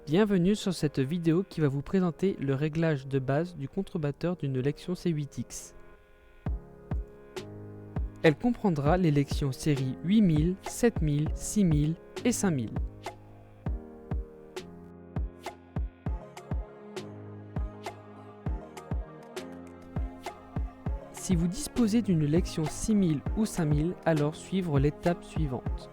Bienvenue sur cette vidéo qui va vous présenter le réglage de base du contrebatteur d'une Lexion C8X. Elle comprendra les Lexions série 8000, 7000, 6000 et 5000. Si vous disposez d'une Lexion 6000 ou 5000, alors suivre l'étape suivante.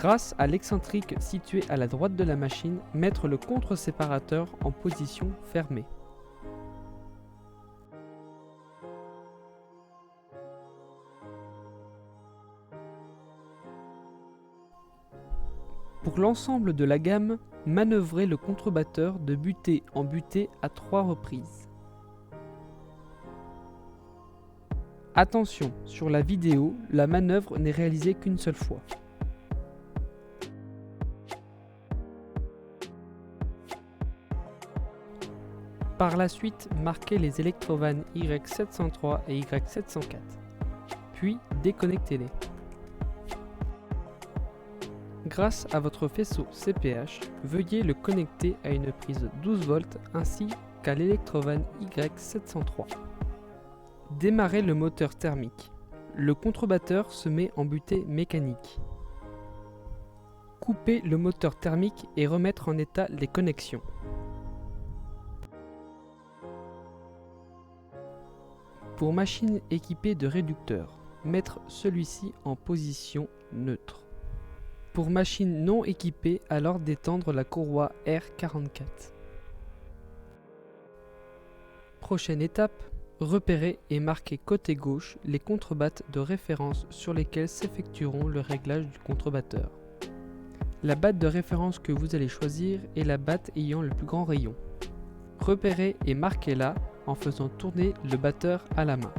Grâce à l'excentrique situé à la droite de la machine, mettre le contre-séparateur en position fermée. Pour l'ensemble de la gamme, manœuvrez le contrebatteur de butée en butée à 3 reprises. Attention, sur la vidéo, la manœuvre n'est réalisée qu'une seule fois. Par la suite, marquez les électrovannes Y703 et Y704, puis déconnectez-les. Grâce à votre faisceau CPH, veuillez le connecter à une prise 12 volts ainsi qu'à l'électrovanne Y703. Démarrez le moteur thermique. Le contrebatteur se met en butée mécanique. Coupez le moteur thermique et remettre en état les connexions. Pour machine équipée de réducteur, mettre celui-ci en position neutre. Pour machine non équipée, alors d'étendre la courroie R44. Prochaine étape, repérer et marquer côté gauche les contrebattes de référence sur lesquelles s'effectueront le réglage du contrebatteur. La batte de référence que vous allez choisir est la batte ayant le plus grand rayon. Repérez et marquez-la en faisant tourner le batteur à la main.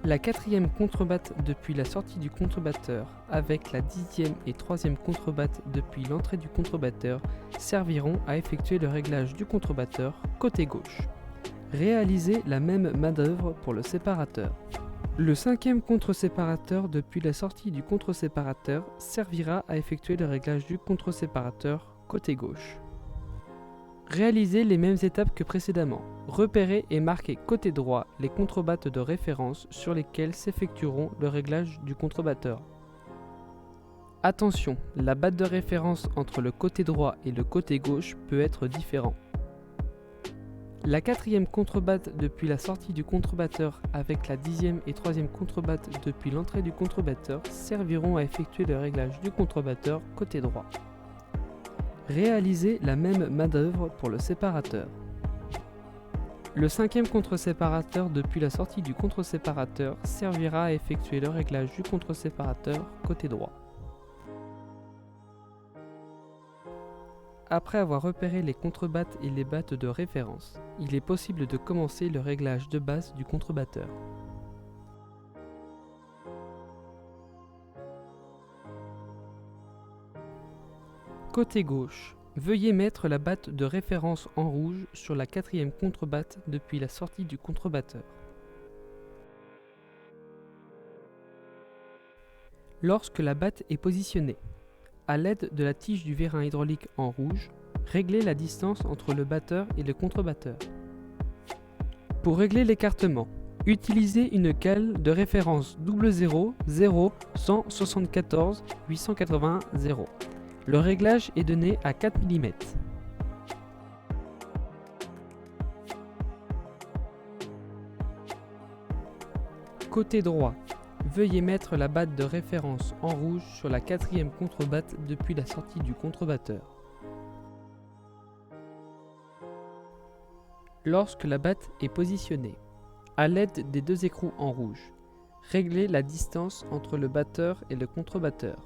La quatrième contrebatte depuis la sortie du contrebatteur avec la 10e et 3e contrebatte depuis l'entrée du contrebatteur serviront à effectuer le réglage du contrebatteur côté gauche. Réalisez la même manœuvre pour le séparateur. Le 5e contre-séparateur depuis la sortie du contre-séparateur servira à effectuer le réglage du contre-séparateur côté gauche. Réalisez les mêmes étapes que précédemment. Repérez et marquez côté droit les contrebattes de référence sur lesquelles s'effectueront le réglage du contrebatteur. Attention, la batte de référence entre le côté droit et le côté gauche peut être différent. La 4e contrebatte depuis la sortie du contrebatteur avec la 10e et 3e contrebatte depuis l'entrée du contrebatteur serviront à effectuer le réglage du contrebatteur côté droit. Réalisez la même manœuvre pour le séparateur. Le 5e contre-séparateur depuis la sortie du contre-séparateur servira à effectuer le réglage du contre-séparateur côté droit. Après avoir repéré les contrebattes et les battes de référence, il est possible de commencer le réglage de base du contrebatteur. Côté gauche, veuillez mettre la batte de référence en rouge sur la 4e contrebatte depuis la sortie du contrebatteur. Lorsque la batte est positionnée, à l'aide de la tige du vérin hydraulique en rouge, réglez la distance entre le batteur et le contrebatteur. Pour régler l'écartement, utilisez une cale de référence 00 0 174 881 0. Le réglage est donné à 4 mm. Côté droit, veuillez mettre la batte de référence en rouge sur la 4e contrebatte depuis la sortie du contrebatteur. Lorsque la batte est positionnée, à l'aide des deux écrous en rouge, réglez la distance entre le batteur et le contrebatteur.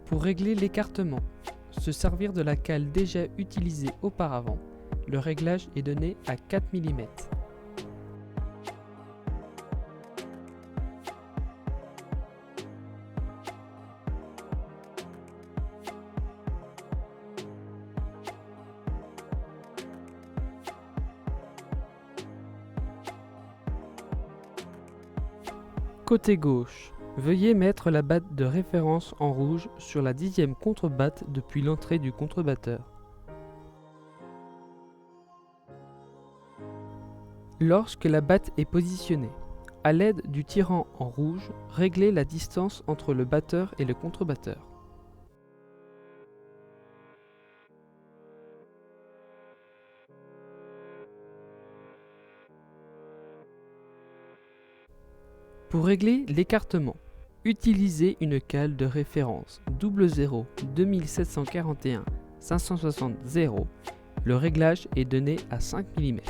Pour régler l'écartement, se servir de la cale déjà utilisée auparavant, le réglage est donné à 4 mm. Côté gauche, veuillez mettre la batte de référence en rouge sur la 10e contrebatte depuis l'entrée du contrebatteur. Lorsque la batte est positionnée, à l'aide du tirant en rouge, réglez la distance entre le batteur et le contrebatteur. Pour régler l'écartement, utilisez une cale de référence 00 2741 560 0. Le réglage est donné à 5 mm.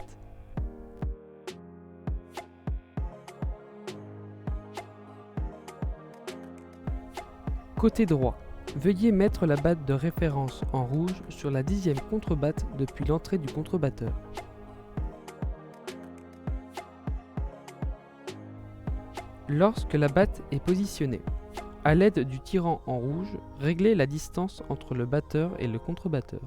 Côté droit, veuillez mettre la batte de référence en rouge sur la 10e contrebatte depuis l'entrée du contrebatteur. Lorsque la batte est positionnée, à l'aide du tirant en rouge, réglez la distance entre le batteur et le contrebatteur.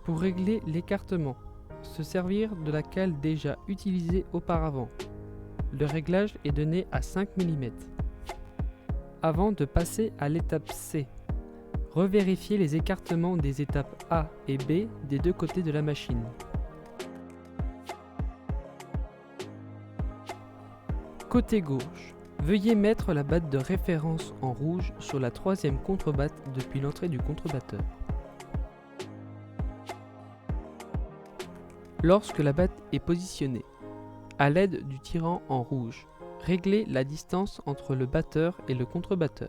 Pour régler l'écartement, se servir de la cale déjà utilisée auparavant. Le réglage est donné à 5 mm. Avant de passer à l'étape C, revérifiez les écartements des étapes A et B des deux côtés de la machine. Côté gauche, veuillez mettre la batte de référence en rouge sur la 3e contrebatte depuis l'entrée du contrebatteur. Lorsque la batte est positionnée, à l'aide du tirant en rouge, réglez la distance entre le batteur et le contrebatteur.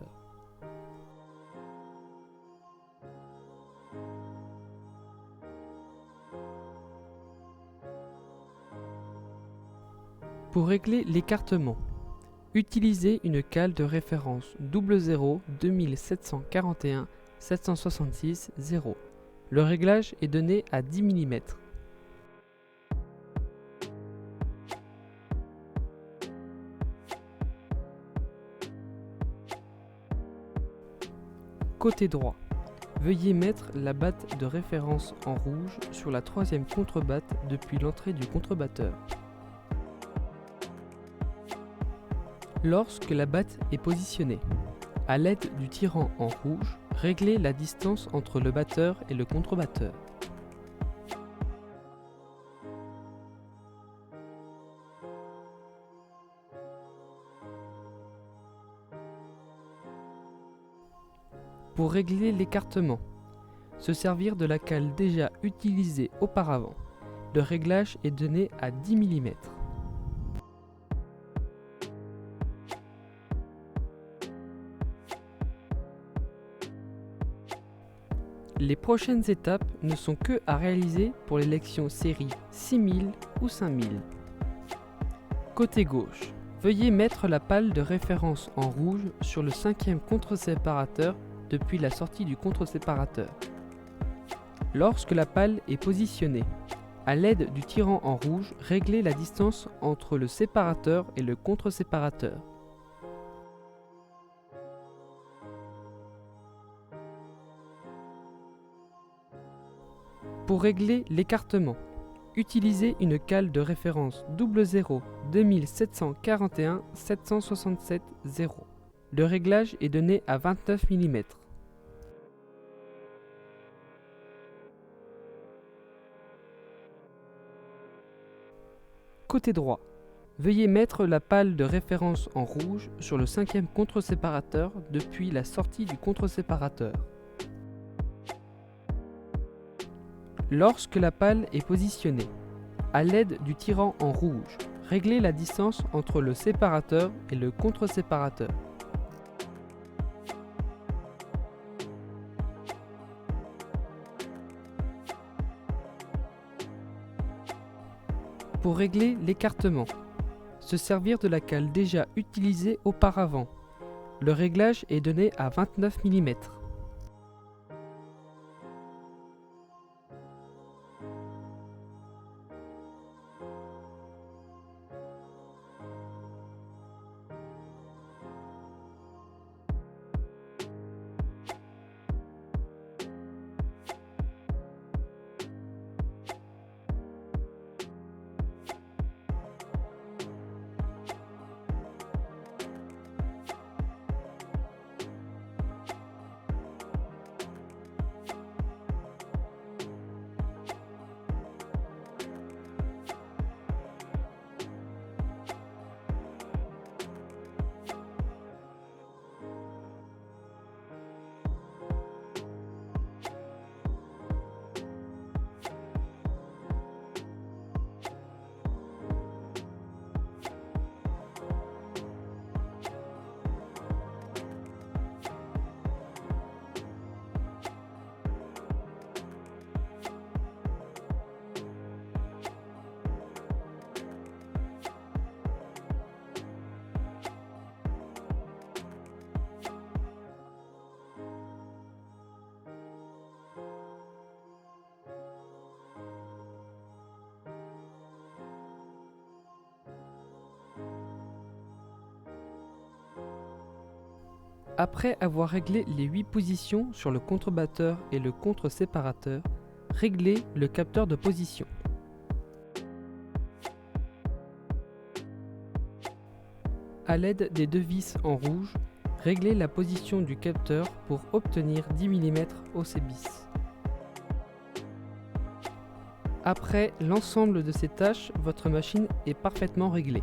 Pour régler l'écartement, utilisez une cale de référence 00 2741 766 0. Le réglage est donné à 10 mm. Côté droit, veuillez mettre la batte de référence en rouge sur la 3e contrebatte depuis l'entrée du contrebatteur. Lorsque la batte est positionnée, à l'aide du tirant en rouge, réglez la distance entre le batteur et le contrebatteur. Pour régler l'écartement, se servir de la cale déjà utilisée auparavant. Le réglage est donné à 10 mm. Les prochaines étapes ne sont que à réaliser pour l'élection série 6000 ou 5000. Côté gauche, veuillez mettre la pale de référence en rouge sur le 5e contre-séparateur depuis la sortie du contre-séparateur. Lorsque la pale est positionnée, à l'aide du tirant en rouge, réglez la distance entre le séparateur et le contre-séparateur. Pour régler l'écartement, utilisez une cale de référence 00 2741 767 0. Le réglage est donné à 29 mm. Côté droit, veuillez mettre la pale de référence en rouge sur le 5e contre-séparateur depuis la sortie du contre-séparateur. Lorsque la pale est positionnée, à l'aide du tirant en rouge, réglez la distance entre le séparateur et le contre-séparateur. Pour régler l'écartement, se servir de la cale déjà utilisée auparavant. Le réglage est donné à 29 mm. Après avoir réglé les 8 positions sur le contrebatteur et le contre-séparateur, réglez le capteur de position. À l'aide des deux vis en rouge, réglez la position du capteur pour obtenir 10 mm OC bis. Après l'ensemble de ces tâches, votre machine est parfaitement réglée.